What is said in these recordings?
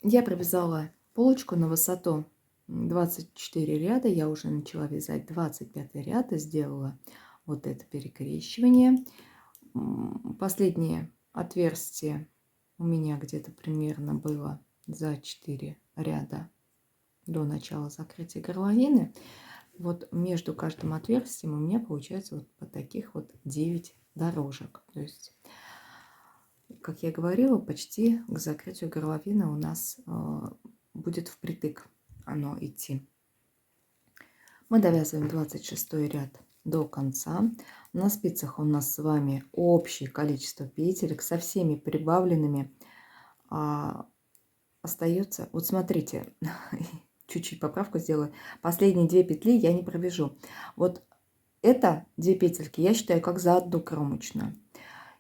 Я провязала полочку на высоту 24 ряда. Я уже начала вязать 25 ряд и сделала вот это перекрещивание. Последнее отверстие у меня где-то примерно было за 4 ряда до начала закрытия горловины. Вот между каждым отверстием у меня получается вот таких вот 9 дорожек. То есть, как я говорила, почти к закрытию горловины у нас будет впритык оно идти. Мы довязываем 26 ряд до конца. На спицах у нас с вами общее количество петелек со всеми прибавленными остается. Вот смотрите, чуть-чуть поправку сделаю. Последние 2 петли я не провяжу. Вот это 2 петельки я считаю как за одну кромочную.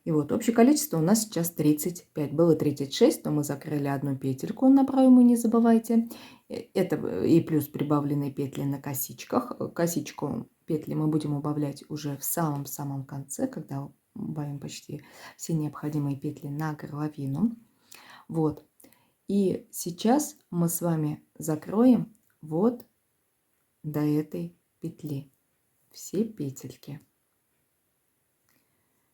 И вот общее количество у нас сейчас 35. Было 36, то мы закрыли одну петельку на пройму, не забывайте. Это и плюс прибавленные петли на косичках. Косичку петли мы будем убавлять уже в самом-самом конце, когда убавим почти все необходимые петли на горловину. Вот. И сейчас мы с вами закроем вот до этой петли все петельки.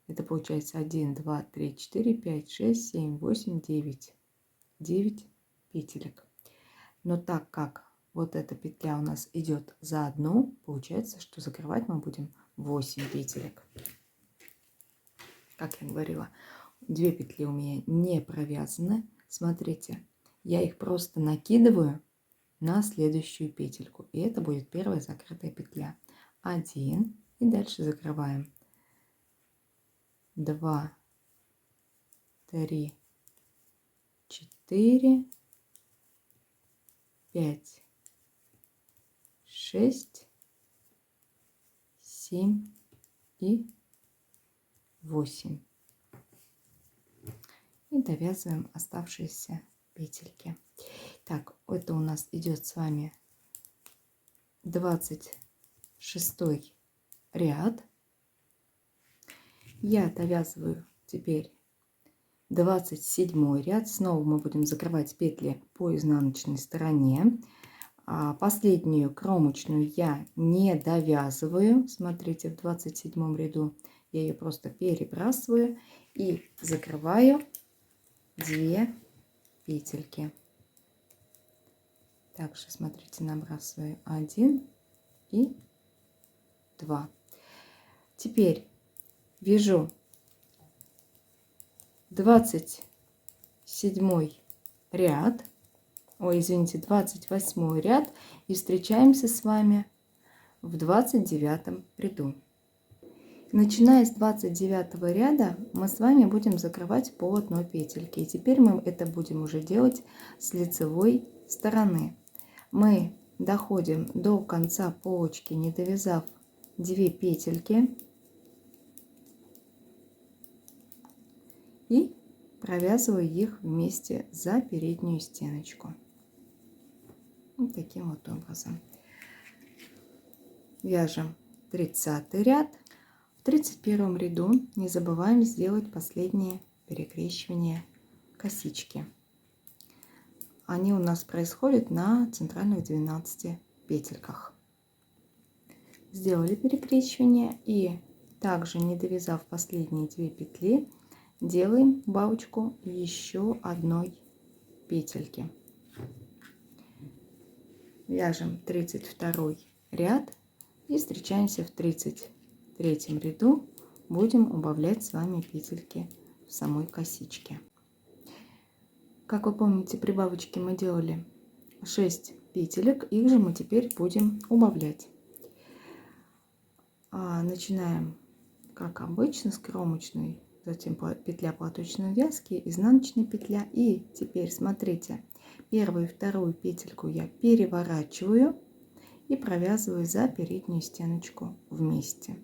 Это получается 1, 2, 3, 4, 5, 6, 7, 8, 9. 9 петелек. Но так как вот эта петля у нас идет за одну, получается, что закрывать мы будем 8 петелек. Как я говорила, 2 петли у меня не провязаны. Смотрите, я их просто накидываю на следующую петельку. И это будет первая закрытая петля. 1. И дальше закрываем. 2, 3, 4, 5, 6, 7 и 8. И довязываем оставшиеся петельки. Так, это у нас идет с вами 26 ряд. Я довязываю теперь 27 ряд. Снова мы будем закрывать петли по изнаночной стороне. Последнюю кромочную я не довязываю. Смотрите, в 27 ряду я ее просто перебрасываю и закрываю 2 петельки. Также, смотрите, набрасываю 1 и 2. Теперь вяжу 27 ряд. Ой, извините, 28 ряд. И встречаемся с вами в 29 ряду. Начиная с 29 ряда мы с вами будем закрывать по одной петельке. И теперь мы это будем уже делать с лицевой стороны. Мы доходим до конца полочки, не довязав 2 петельки. И провязываю их вместе за переднюю стеночку. Вот таким вот образом. Вяжем 30 ряд. В 31 ряду не забываем сделать последнее перекрещивание косички. Они у нас происходят на центральных 12 петельках. Сделали перекрещивание и также, не довязав последние 2 петли, делаем убавочку еще одной петельки. Вяжем 32 ряд и встречаемся в 33 ряду. Будем убавлять с вами петельки в самой косичке. Как вы помните, прибавочки мы делали 6 петелек, их же мы теперь будем убавлять. Начинаем, как обычно, с кромочной, затем петля платочной вязки, изнаночная петля. И теперь смотрите, первую и вторую петельку я переворачиваю и провязываю за переднюю стеночку вместе.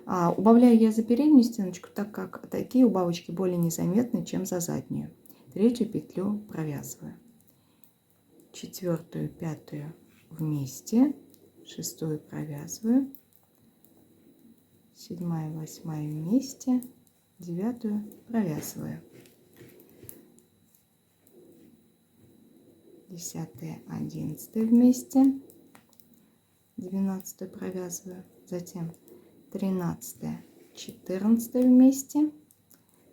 Убавляю я за переднюю стеночку, так как такие убавочки более незаметны, чем за заднюю. Третью петлю провязываю, четвертую, пятую вместе, шестую провязываю, седьмая, восьмая вместе, девятую провязываю. 10, 11 вместе, 12 провязываю, затем 13, 14 вместе,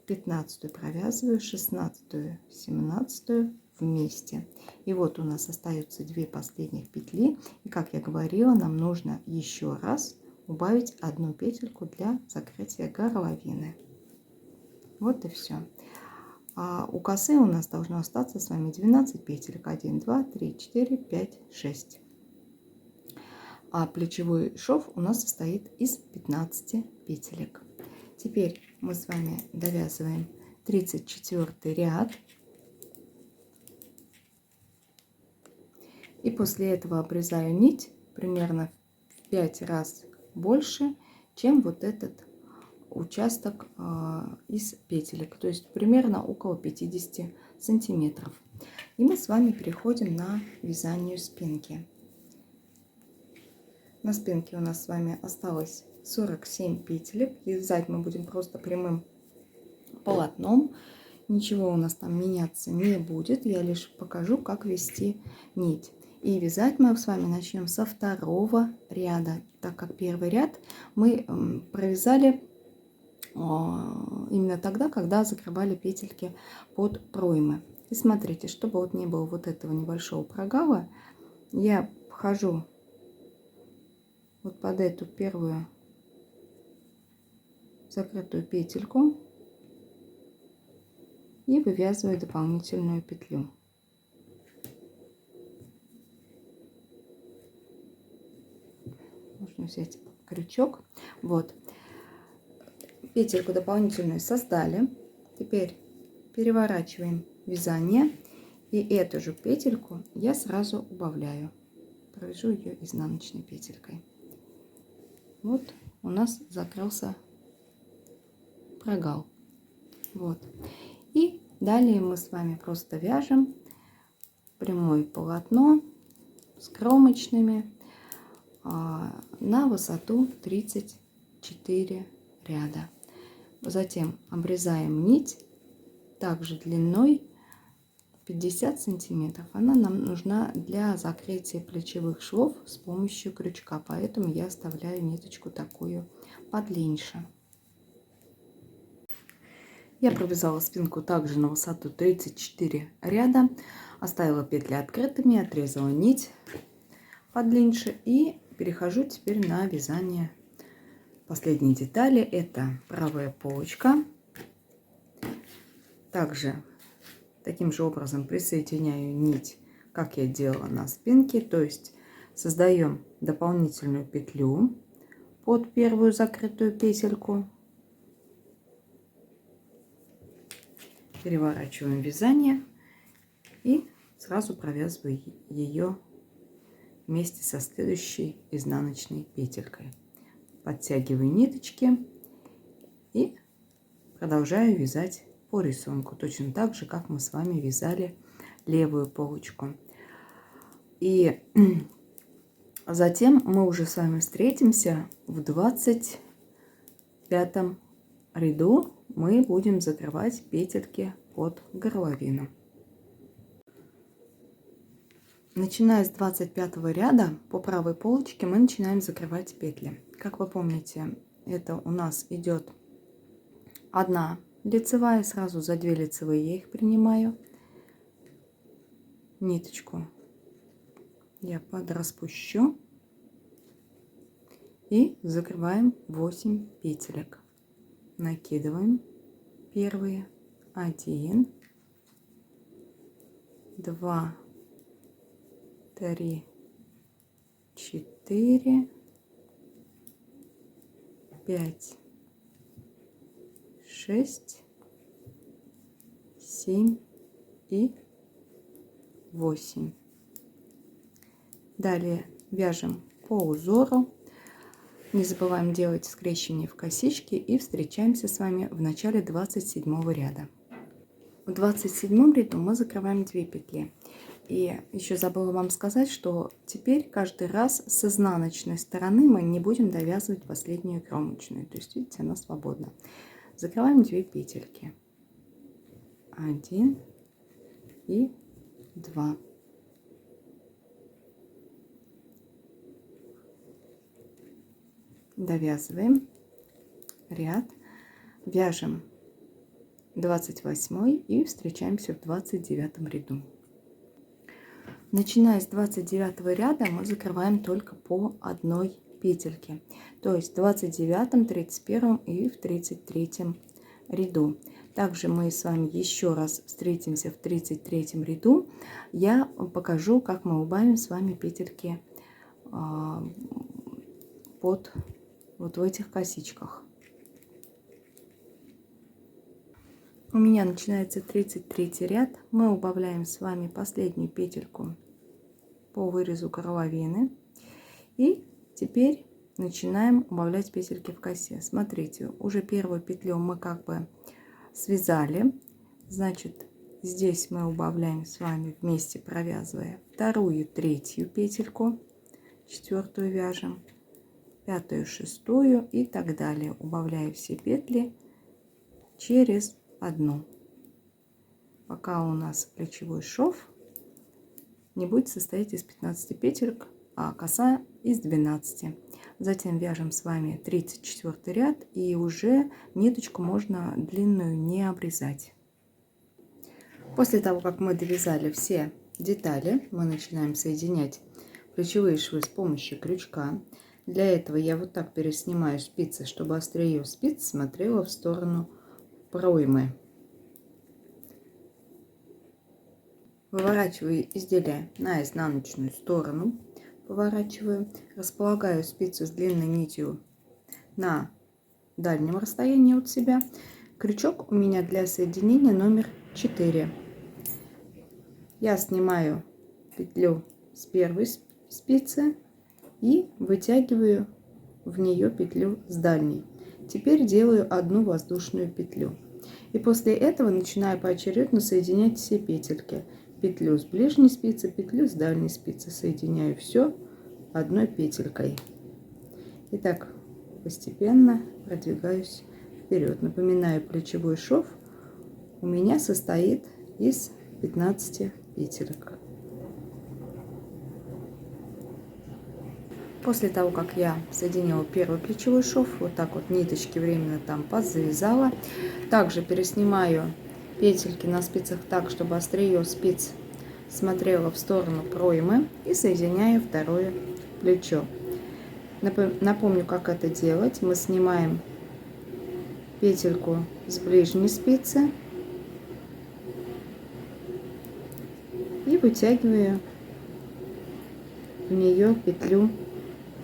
15 провязываю, 16, 17 вместе. И вот у нас остаются 2 последних петли. И как я говорила, нам нужно еще раз убавить 1 петельку для закрытия горловины. Вот и все. А у косы у нас должно остаться с вами 12 петелек. 1, 2, 3, 4, 5, 6. А плечевой шов у нас состоит из 15 петелек. Теперь мы с вами довязываем 34 ряд. И после этого обрезаю нить примерно в 5 раз больше, чем вот этот участок из петелек. То есть примерно около 50 сантиметров. И мы с вами переходим на вязание спинки. На спинке у нас с вами осталось 47 петелек. И вязать мы будем просто прямым полотном. Ничего у нас там меняться не будет. Я лишь покажу, как вести нить. И вязать мы с вами начнем со 2 ряда, так как первый ряд мы провязали именно тогда, когда закрывали петельки под проймы. И смотрите, чтобы вот не было вот этого небольшого прогала, я вхожу вот под эту первую закрытую петельку и вывязываю дополнительную петлю. Можно взять крючок. Вот. Петельку дополнительную создали. Теперь переворачиваем вязание. И эту же петельку я сразу убавляю. Провяжу ее изнаночной петелькой. Вот у нас закрылся прогал. Вот. И далее мы с вами просто вяжем прямое полотно с кромочными на высоту 34 ряда. Затем обрезаем нить также длиной 50 сантиметров. Она нам нужна для закрытия плечевых швов с помощью крючка, поэтому я оставляю ниточку такую подлиннее. Я провязала спинку также на высоту 34 ряда, оставила петли открытыми, отрезала нить подлиннее и перехожу теперь на вязание последней детали. Это правая полочка. Также таким же образом присоединяю нить, как я делала на спинке, то есть создаем дополнительную петлю под первую закрытую петельку, переворачиваем вязание и сразу провязываю ее вместе со следующей изнаночной петелькой. Подтягиваю ниточки и продолжаю вязать по рисунку, точно так же, как мы с вами вязали левую полочку. И затем мы уже с вами встретимся в 25 ряду. Мы будем закрывать петельки под горловину. Начиная с 25 ряда по правой полочке мы начинаем закрывать петли. Как вы помните, это у нас идет 1 лицевая, сразу за 2 лицевые я их принимаю. Ниточку я подраспущу и закрываем 8 петелек. Накидываем первые 1, 2, 3, 4, 5, 6, 7 и 8. Далее вяжем по узору. Не забываем делать скрещивание в косички и встречаемся с вами в начале 27 ряда. В 27 ряду мы закрываем 2 петли. И еще забыла вам сказать, что теперь каждый раз с изнаночной стороны мы не будем довязывать последнюю кромочную. То есть, видите, она свободна. Закрываем 2 петельки. 1 и 2. Довязываем ряд, вяжем 28 и встречаемся в 29 ряду. Начиная с 29 ряда мы закрываем только по одной петельке, то есть в 29, 31 и в 33 ряду. Также мы с вами еще раз встретимся в 33 ряду. Я покажу, как мы убавим с вами петельки под вот в этих косичках. У меня начинается 33 ряд. Мы убавляем с вами последнюю петельку по вырезу горловины. И теперь начинаем убавлять петельки в косе. Смотрите, уже первую петлю мы как бы связали. Значит, здесь мы убавляем с вами вместе, провязывая вторую, третью петельку, четвертую вяжем, пятую, шестую и так далее, убавляя все петли через одну, пока у нас плечевой шов не будет состоять из 15 петелек, а коса из 12. Затем вяжем с вами 34 ряд, и уже ниточку можно длинную не обрезать. После того, как мы довязали все детали, мы начинаем соединять плечевые швы с помощью крючка. Для этого я вот так переснимаю спицы, чтобы острие спиц смотрело в сторону проймы. Выворачиваю изделие на изнаночную сторону, поворачиваю, располагаю спицу с длинной нитью на дальнем расстоянии от себя. Крючок у меня для соединения номер 4. Я снимаю петлю с первой спицы и вытягиваю в нее петлю с дальней. Теперь делаю одну воздушную петлю. И после этого начинаю поочередно соединять все петельки. Петлю с ближней спицы, петлю с дальней спицы. Соединяю все одной петелькой. И так постепенно продвигаюсь вперед. Напоминаю, плечевой шов у меня состоит из 15 петелек. После того, как я соединила первый плечевой шов, вот так вот ниточки временно там позавязала, также переснимаю петельки на спицах так, чтобы острие спиц смотрело в сторону проймы, и соединяю второе плечо. Напомню, как это делать. Мы снимаем петельку с ближней спицы и вытягиваю в нее петлю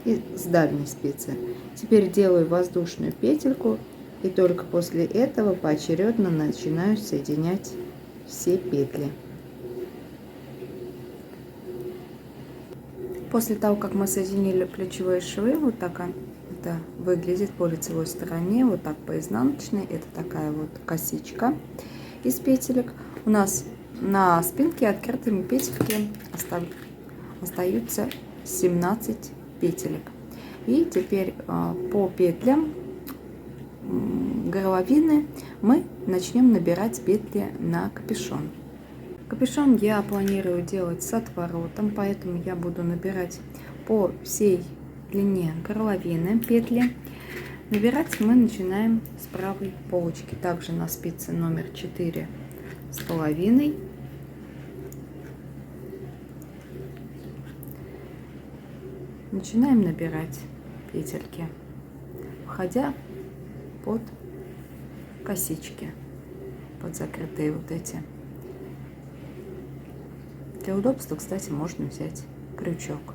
и с дальней спицы. Теперь делаю воздушную петельку, и только после этого поочередно начинаю соединять все петли. После того, как мы соединили плечевые швы, вот так это выглядит по лицевой стороне, вот так по изнаночной. Это такая вот косичка из петелек. У нас на спинке открытыми петельки остаются 17 петелек. И теперь по петлям горловины мы начнем набирать петли на капюшон. Капюшон я планирую делать с отворотом, поэтому я буду набирать по всей длине горловины петли. Набирать мы начинаем с правой полочки, также на спице номер 4,5. Начинаем набирать петельки, входя под косички, под закрытые вот эти. Для удобства, кстати, можно взять крючок.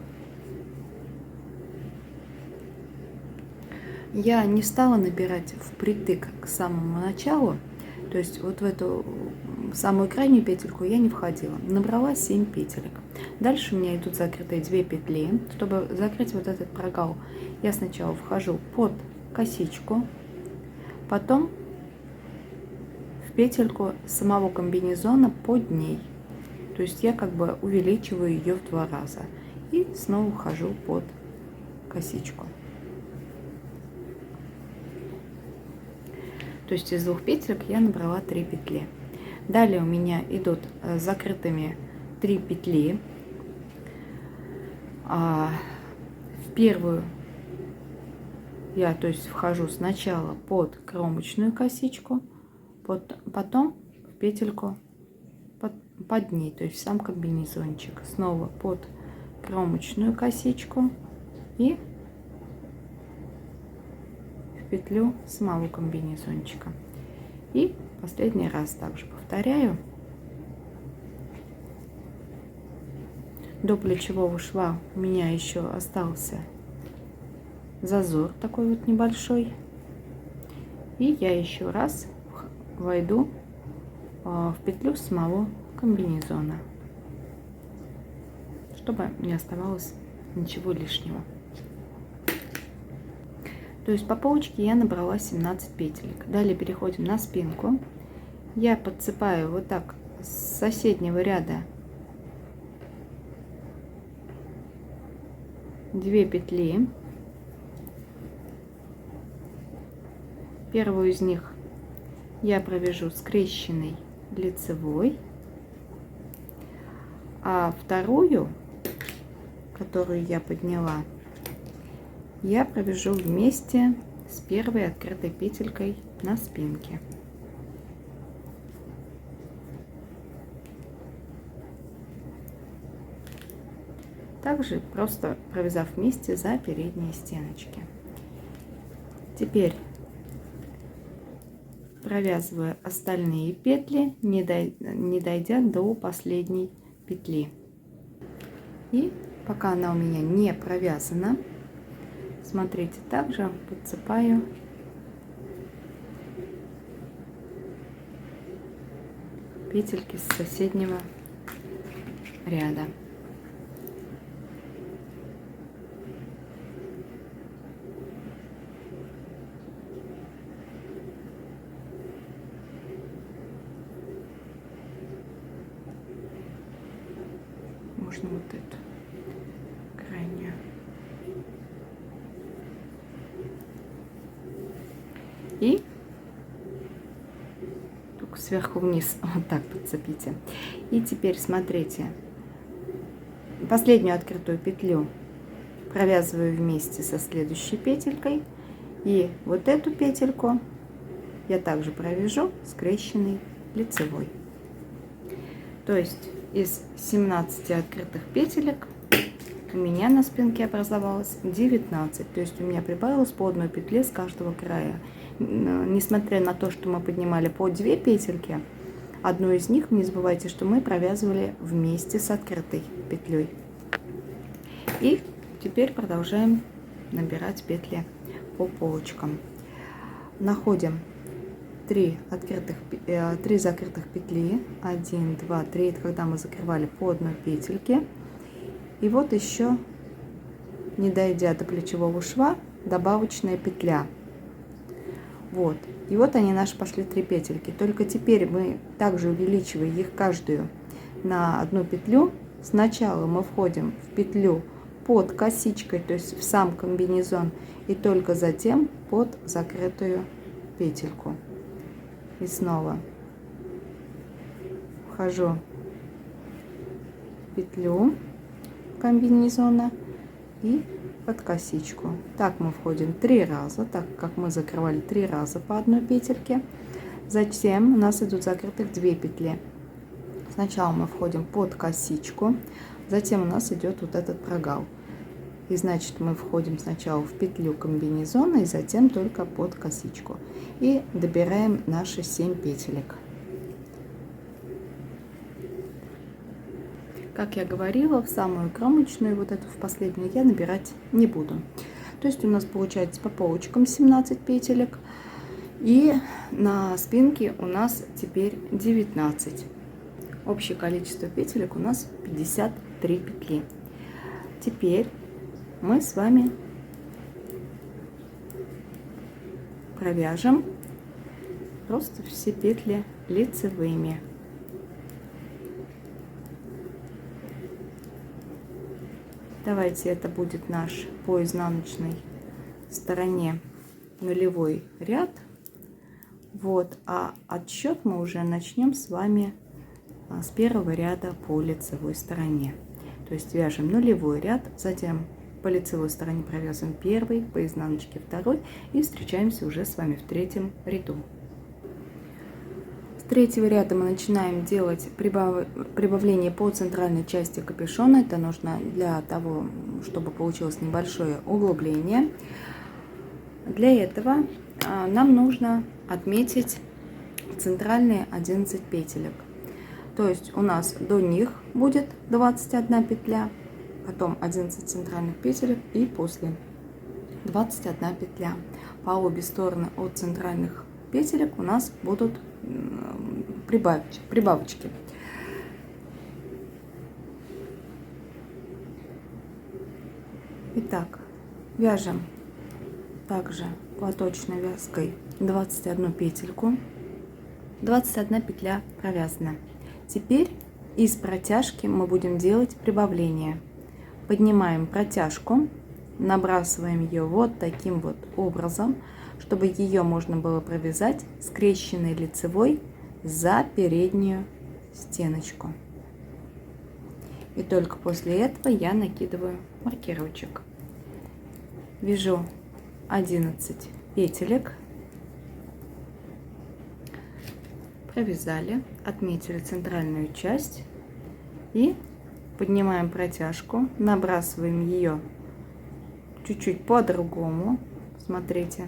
Я не стала набирать впритык к самому началу, то есть вот в эту самую крайнюю петельку я не входила. Набрала 7 петелек. Дальше у меня идут закрытые 2 петли. Чтобы закрыть вот этот прогал, я сначала вхожу под косичку, потом в петельку самого комбинезона под ней. То есть я как бы увеличиваю ее в 2 раза. И снова вхожу под косичку. То есть из 2 петелек я набрала 3 петли. Далее у меня идут закрытыми 3 петли. В первую я, то есть, вхожу сначала под кромочную косичку, потом в петельку под ней, то есть в сам комбинезончик. Снова под кромочную косичку и в петлю самого комбинезончика. И последний раз также повторяю. До плечевого шва у меня еще остался зазор такой вот небольшой. И я еще раз войду в петлю самого комбинезона, чтобы не оставалось ничего лишнего. То есть по полочке я набрала 17 петелек. Далее переходим на спинку. Я подцепаю вот так с соседнего ряда 2 петли. Первую из них я провяжу скрещенной лицевой, а вторую, которую я подняла, я провяжу вместе с первой открытой петелькой на спинке. Также просто провязав вместе за передние стеночки. Теперь провязываю остальные петли, не дойдя до последней петли. И пока она у меня не провязана, смотрите, также подцепаю петельки с соседнего ряда. Можно вот эту крайнюю. И только сверху вниз вот так подцепите. И теперь смотрите, последнюю открытую петлю провязываю вместе со следующей петелькой, и вот эту петельку я также провяжу скрещенной лицевой. То есть из 17 открытых петелек у меня на спинке образовалось 19, то есть у меня прибавилось по одной петле с каждого края. Несмотря на то, что мы поднимали по 2 петельки, одну из них, не забывайте, что мы провязывали вместе с открытой петлей. И теперь продолжаем набирать петли по полочкам. Находим 3 закрытых петли, 1, 2, 3, это когда мы закрывали по одной петельке. И вот еще, не дойдя до плечевого шва, добавочная петля. Вот, и вот они наши пошли 3 петельки. Только теперь мы также увеличиваем их каждую на одну петлю. Сначала мы входим в петлю под косичкой, то есть в сам комбинезон, и только затем под закрытую петельку. И снова вхожу в петлю комбинезона и под косичку. Так мы входим 3 раза, так как мы закрывали 3 раза по одной петельке. Затем у нас идут закрытых 2 петли. Сначала мы входим под косичку, затем у нас идет вот этот прогал. И значит, мы входим сначала в петлю комбинезона и затем только под косичку. И добираем наши 7 петелек. Как я говорила, в самую кромочную, вот эту в последнюю, я набирать не буду. То есть у нас получается по полочкам 17 петелек. И на спинке у нас теперь 19. Общее количество петелек у нас 53 петли. Теперь мы с вами провяжем просто все петли лицевыми. Давайте это будет наш по изнаночной стороне нулевой ряд. Вот, а отсчет мы уже начнем с вами с первого ряда по лицевой стороне. То есть вяжем нулевой ряд, затем По лицевой стороне провязываем первый, по изнаночке второй и встречаемся уже с вами в третьем ряду. С третьего ряда мы начинаем делать прибавление по центральной части капюшона. Это нужно для того, чтобы получилось небольшое углубление. Для этого нам нужно отметить центральные 11 петелек. То есть у нас до них будет 21 петля, потом 11 центральных петелек и после 21 петля. По обе стороны от центральных петелек у нас будут прибавочки. Итак, вяжем также платочной вязкой 21 петельку. 21 петля провязана. Теперь из протяжки мы будем делать прибавление. Поднимаем протяжку, набрасываем ее вот таким вот образом, чтобы ее можно было провязать скрещенной лицевой за переднюю стеночку. И только после этого я накидываю маркировочек. Вяжу 11 петелек, провязали, отметили центральную часть и поднимаем протяжку, набрасываем ее чуть-чуть по-другому, смотрите,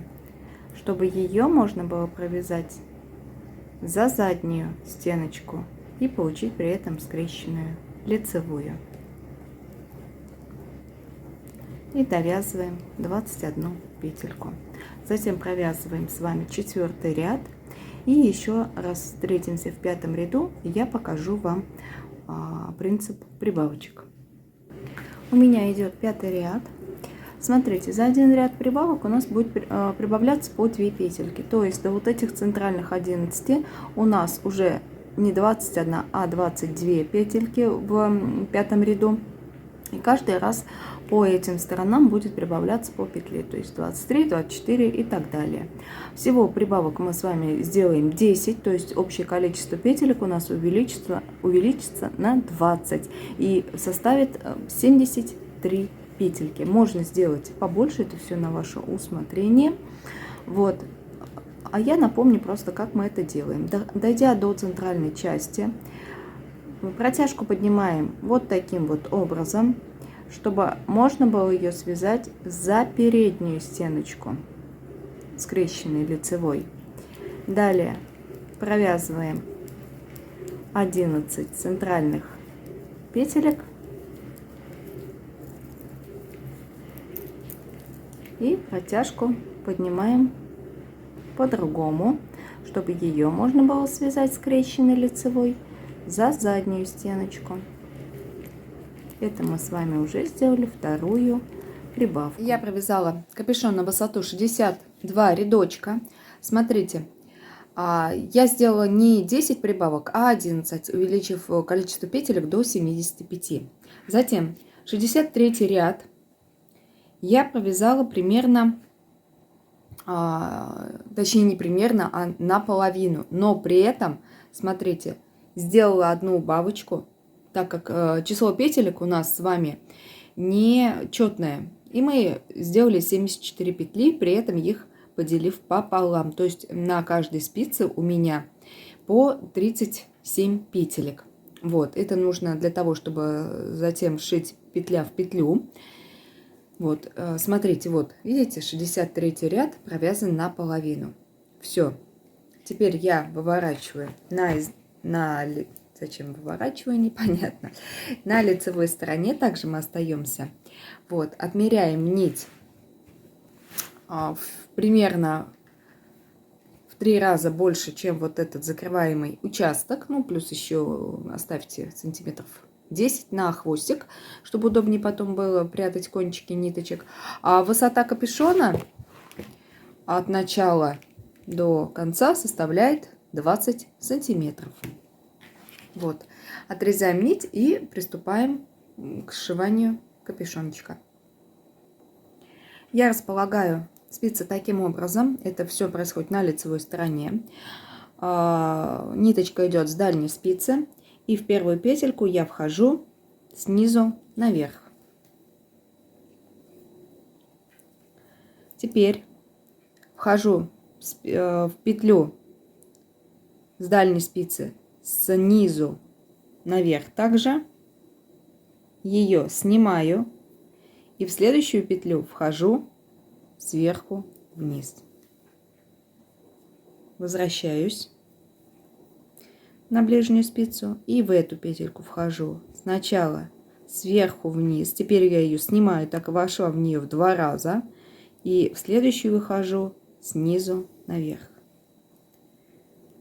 чтобы ее можно было провязать за заднюю стеночку и получить при этом скрещенную лицевую. И довязываем 21 петельку. Затем провязываем с вами 4-й ряд. И еще раз встретимся в 5-м ряду, и я покажу вам принцип прибавочек. У меня идет 5-й ряд. Смотрите, за один ряд прибавок у нас будет прибавляться по 2 петельки. То есть до вот этих центральных 11 у нас уже не 21, а 22 петельки в 5-м ряду. И каждый раз по этим сторонам будет прибавляться по петле, то есть 23, 24 и так далее. Всего прибавок мы с вами сделаем 10, то есть общее количество петелек у нас увеличится на 20 и составит 73 петельки. Можно сделать побольше, это все на ваше усмотрение. Вот. А я напомню просто, как мы это делаем. Дойдя до центральной части, протяжку поднимаем вот таким вот образом, чтобы можно было ее связать за переднюю стеночку скрещенной лицевой. Далее провязываем 11 центральных петелек и протяжку поднимаем по-другому, чтобы ее можно было связать скрещенной лицевой за заднюю стеночку. Это мы с вами уже сделали вторую прибавку. Я провязала капюшон на высоту 62 рядочка. Смотрите, я сделала не 10 прибавок, а 11, увеличив количество петелек до 75. Затем 63 ряд я провязала примерно, точнее не примерно, а наполовину. Но при этом, смотрите, сделала одну убавочку, так как число петелек у нас с вами нечетное. И мы сделали 74 петли, при этом их поделив пополам. То есть на каждой спице у меня по 37 петелек. Вот, это нужно для того, чтобы затем сшить петля в петлю. Вот, смотрите, вот, видите, 63 ряд провязан наполовину. Все. Теперь я выворачиваю зачем выворачиваю, непонятно. На лицевой стороне также мы остаемся. Вот, отмеряем нить примерно в 3 раза больше, чем вот этот закрываемый участок. Ну, плюс еще оставьте сантиметров 10 на хвостик, чтобы удобнее потом было прятать кончики ниточек. А высота капюшона от начала до конца составляет 20 сантиметров. Вот, отрезаем нить и приступаем к сшиванию капюшончика. Я располагаю спицы таким образом. Это все происходит на лицевой стороне. Ниточка идет с дальней спицы. И в первую петельку я вхожу снизу наверх. Теперь вхожу в петлю с дальней спицы снизу наверх также, ее снимаю и в следующую петлю вхожу сверху вниз. Возвращаюсь на ближнюю спицу и в эту петельку вхожу сначала сверху вниз, теперь я ее снимаю, так и вошла в нее в 2 раза, и в следующую выхожу снизу наверх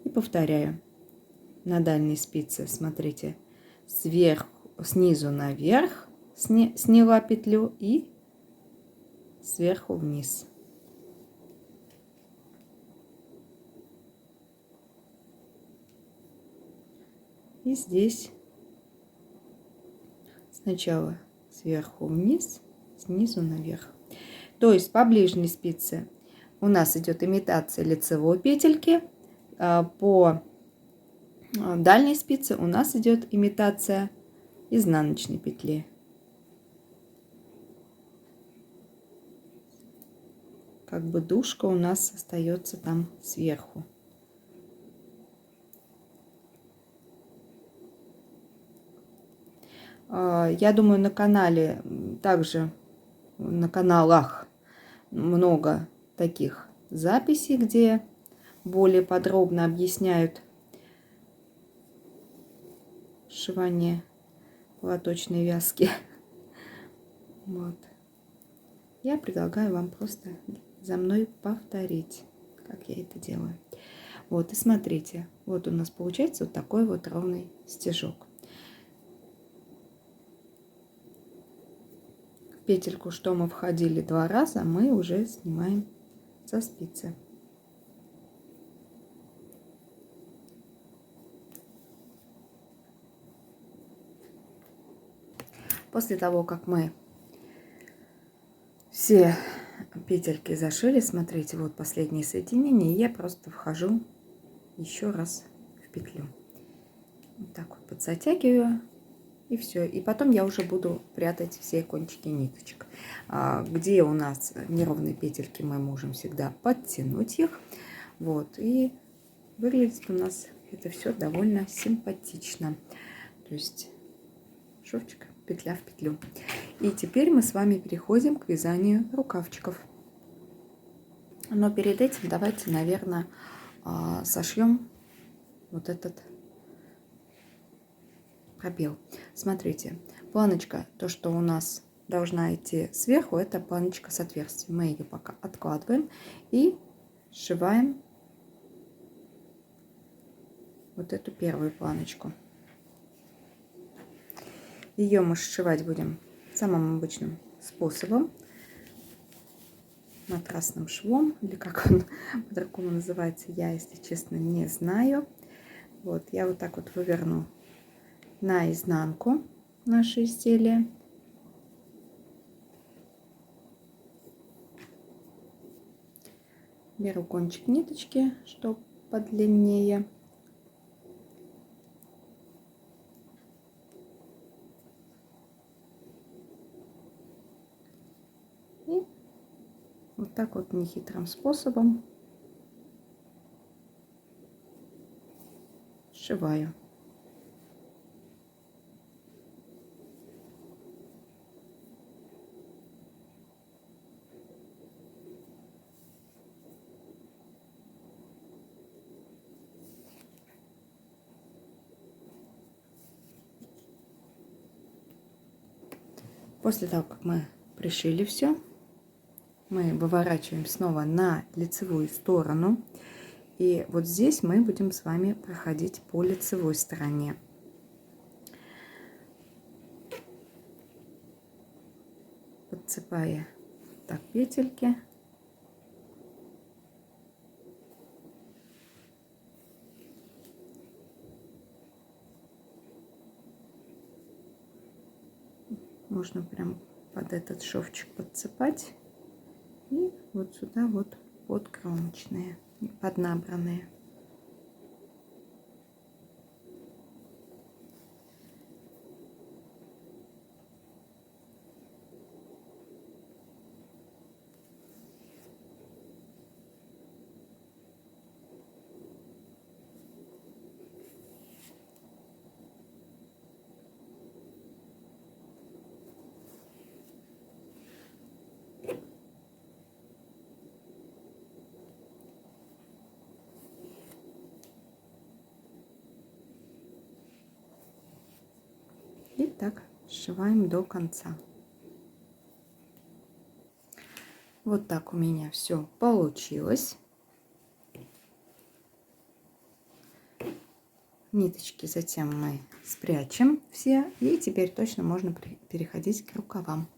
и повторяю на дальней спице. Смотрите, снизу наверх сняла петлю и сверху вниз. И здесь сначала сверху вниз, снизу наверх. То есть по ближней спице у нас идет имитация лицевой петельки, по дальней спице у нас идет имитация изнаночной петли. Как бы дужка у нас остается там сверху. Я думаю, на канале также, на каналах много таких записей, где более подробно объясняют сшивание платочной вязки. Вот. Я предлагаю вам просто за мной повторить, как я это делаю. Вот, и смотрите, вот у нас получается вот такой вот ровный стежок. В петельку, что мы входили 2 раза, мы уже снимаем со спицы. После того, как мы все петельки зашили, смотрите, вот последнее соединение, я просто вхожу еще раз в петлю. Вот так вот подзатягиваю, и все. И потом я уже буду прятать все кончики ниточек. Где у нас неровные петельки, мы можем всегда подтянуть их. Вот, и выглядит у нас это все довольно симпатично. То есть шовчик, петля в петлю. И теперь мы с вами переходим к вязанию рукавчиков. Но перед этим давайте, наверное, сошьем вот этот пробел. Смотрите, планочка, то, что у нас должна идти сверху, это планочка с отверстием. Мы ее пока откладываем и сшиваем вот эту первую планочку. Ее мы сшивать будем самым обычным способом, матрасным швом, или как он по-другому называется, я, если честно, не знаю. Вот, я вот так вот выверну наизнанку наше изделие. Беру кончик ниточки, что подлиннее. И вот так вот нехитрым способом сшиваю. После того, как мы пришили все, мы выворачиваем снова на лицевую сторону. И вот здесь мы будем с вами проходить по лицевой стороне. Подцепая так петельки. Можно прям под этот шовчик подцепать. И вот сюда вот подкромочные, поднабранные. так сшиваем до конца. Вот так у меня все получилось. Ниточки затем мы спрячем все. И теперь точно можно переходить к рукавам.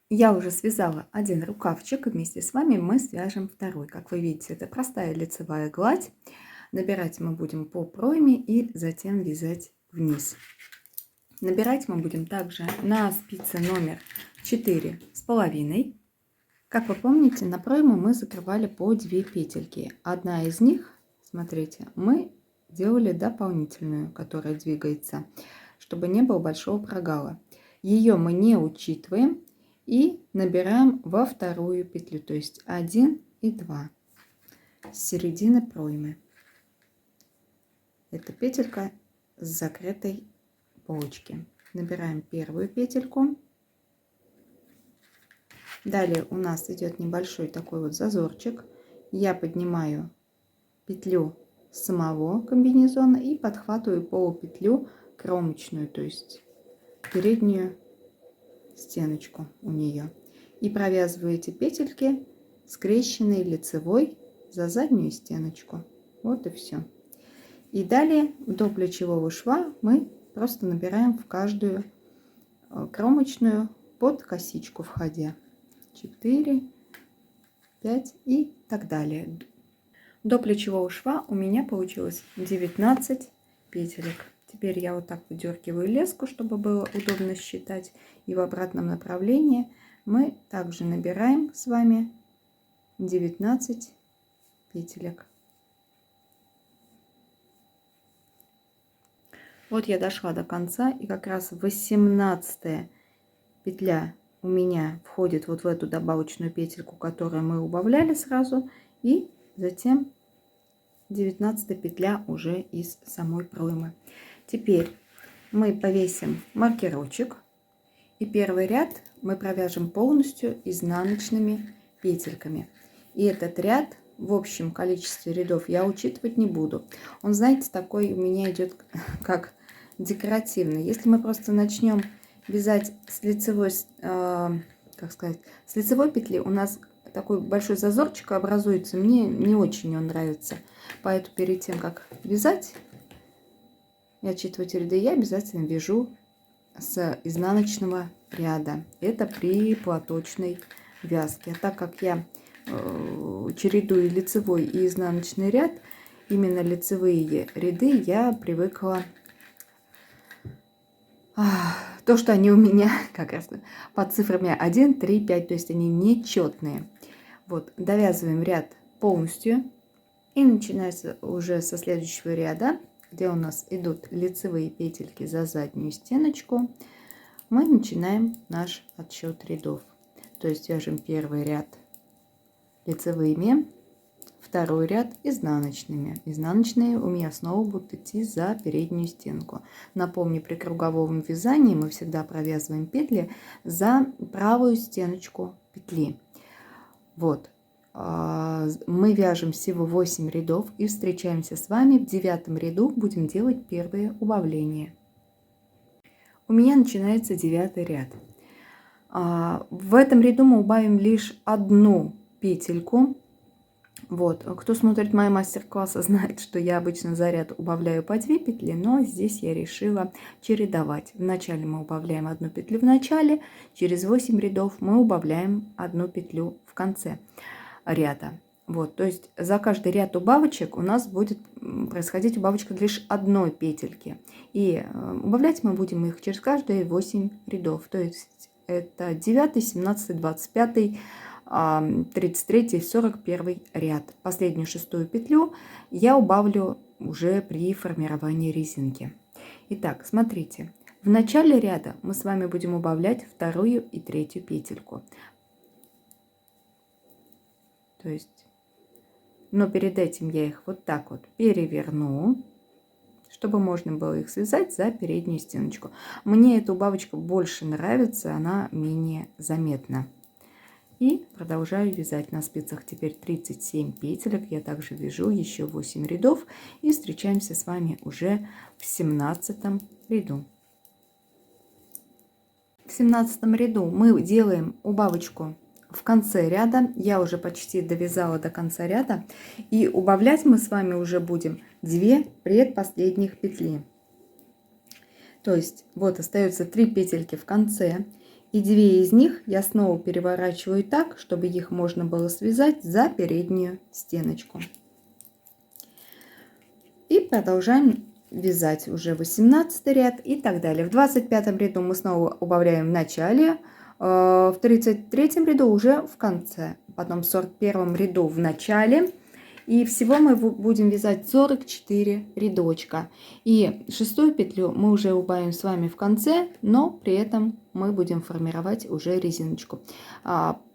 Я уже связала один рукавчик, и вместе с вами мы свяжем второй. Как вы видите, это простая лицевая гладь. Набирать мы будем по пройме и затем вязать вниз. Набирать мы будем также на спице номер 4,5. Как вы помните, на пройму мы закрывали по 2 петельки. Одна из них, смотрите, мы делали дополнительную, которая двигается, чтобы не было большого прогала. Ее мы не учитываем и набираем во вторую петлю, то есть 1 и 2 с середины проймы. Это петелька с закрытой полочки. Набираем первую петельку. Далее у нас идет небольшой такой вот зазорчик. Я поднимаю петлю самого комбинезона и подхватываю полупетлю кромочную, то есть переднюю стеночку у нее. И провязываю эти петельки скрещенной лицевой за заднюю стеночку. Вот и все. И далее до плечевого шва мы просто набираем в каждую кромочную под косичку входя. 4, 5 и так далее. До плечевого шва у меня получилось 19 петелек. Теперь я вот так выдергиваю леску, чтобы было удобно считать. И в обратном направлении мы также набираем с вами 19 петелек. Вот я дошла до конца, и как раз 18 петля у меня входит вот в эту добавочную петельку, которую мы убавляли сразу, и затем 19 петля уже из самой проймы. Теперь мы повесим маркерочек, и первый ряд мы провяжем полностью изнаночными петельками. И этот ряд в общем количестве рядов я учитывать не буду. Он, знаете, такой у меня идет как декоративный. Если мы просто начнем вязать с лицевой, как сказать, с лицевой петли, у нас такой большой зазорчик образуется. Мне не очень он нравится. Поэтому перед тем, как вязать и отсчитывать ряды, я обязательно вяжу с изнаночного ряда. Это при платочной вязке. А так как я чередую лицевой и изнаночный ряд, именно лицевые ряды я привыкла то, что они у меня как раз под цифрами 1, 3, 5, то есть они нечетные. Вот, довязываем ряд полностью и начинается уже со следующего ряда, где у нас идут лицевые петельки за заднюю стеночку. Мы начинаем наш отсчет рядов. То есть вяжем первый ряд лицевыми, второй ряд изнаночными. Изнаночные у меня снова будут идти за переднюю стенку. Напомню, при круговом вязании мы всегда провязываем петли за правую стеночку петли. Вот. Мы вяжем всего 8 рядов и встречаемся с вами в 9 ряду. Будем делать первые убавления. У меня начинается 9 ряд. В этом ряду мы убавим лишь одну петельку. Вот, кто смотрит мои мастер-классы, знает, что я обычно за ряд убавляю по 2 петли, но здесь я решила чередовать. Вначале мы убавляем одну петлю в начале, через 8 рядов мы убавляем одну петлю в конце ряда. Вот, то есть за каждый ряд убавочек у нас будет происходить убавочка лишь одной петельки. И убавлять мы будем их через каждые 8 рядов. То есть это 9, 17, 25, 33, 41 ряд. Последнюю шестую петлю я убавлю уже при формировании резинки. Итак, смотрите. В начале ряда мы с вами будем убавлять вторую и третью петельку. То есть, но перед этим я их вот так вот переверну, чтобы можно было их связать за переднюю стеночку. Мне эта убавочка больше нравится, она менее заметна. И продолжаю вязать на спицах. Теперь 37 петелек. Я также вяжу еще 8 рядов. И встречаемся с вами уже в 17 ряду. В 17 ряду мы делаем убавочку в конце ряда. Я уже почти довязала до конца ряда. И убавлять мы с вами уже будем 2 предпоследних петли. То есть вот остается 3 петельки в конце. И 2 из них я снова переворачиваю так, чтобы их можно было связать за переднюю стеночку. И продолжаем вязать уже 18 ряд и так далее. В 25 ряду мы снова убавляем в начале, в 33 ряду уже в конце, потом в 41 ряду в начале. И всего мы будем вязать 44 рядочка. И 6 петлю мы уже убавим с вами в конце, но при этом мы будем формировать уже резиночку.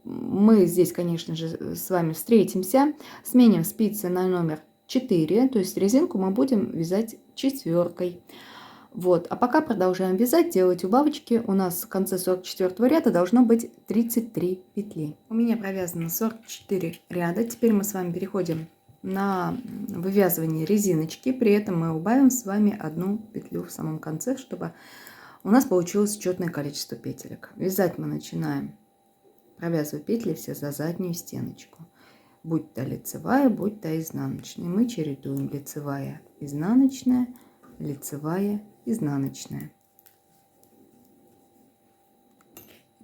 Мы здесь, конечно же, с вами встретимся, сменим спицы на номер 4, то есть резинку мы будем вязать 4. Вот, а пока продолжаем вязать, делать убавочки. У нас в конце 44 ряда должно быть 33 петли. У меня провязано 44 ряда. Теперь мы с вами переходим на вывязывание резиночки. При этом мы убавим с вами 1 петлю в самом конце, чтобы у нас получилось четное количество петелек. Вязать мы начинаем, провязывая петли все за заднюю стеночку. Будь то лицевая, будь то изнаночная. Мы чередуем лицевая, изнаночная, лицевая, изнаночная.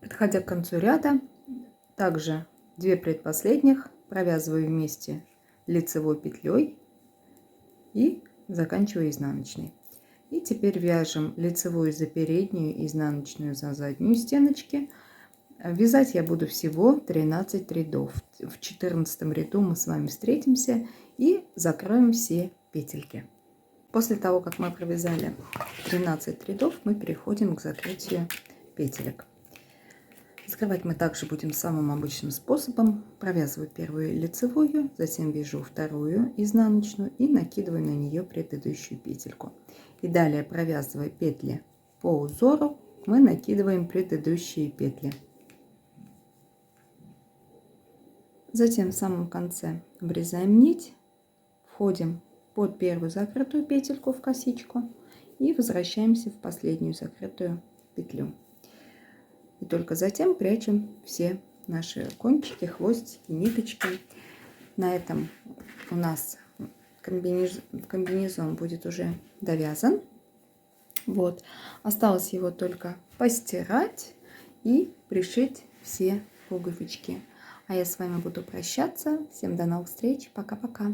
Подходя к концу ряда, также 2 предпоследних провязываю вместе лицевой петлей и заканчиваю изнаночной. И теперь вяжем лицевую за переднюю, изнаночную за заднюю стеночки. Вязать я буду всего 13 рядов. В 14 ряду мы с вами встретимся и закроем все петельки. После того, как мы провязали 13 рядов, мы переходим к закрытию петелек. Закрывать мы также будем самым обычным способом. Провязываю первую лицевую, затем вяжу вторую изнаночную и накидываю на нее предыдущую петельку. И далее, провязывая петли по узору, мы накидываем предыдущие петли. Затем в самом конце обрезаем нить, входим под первую закрытую петельку в косичку и возвращаемся в последнюю закрытую петлю. И только затем прячем все наши кончики, хвостики, ниточки. На этом у нас комбинезон будет уже довязан. Вот. Осталось его только постирать и пришить все пуговички. А я с вами буду прощаться. Всем до новых встреч. Пока-пока.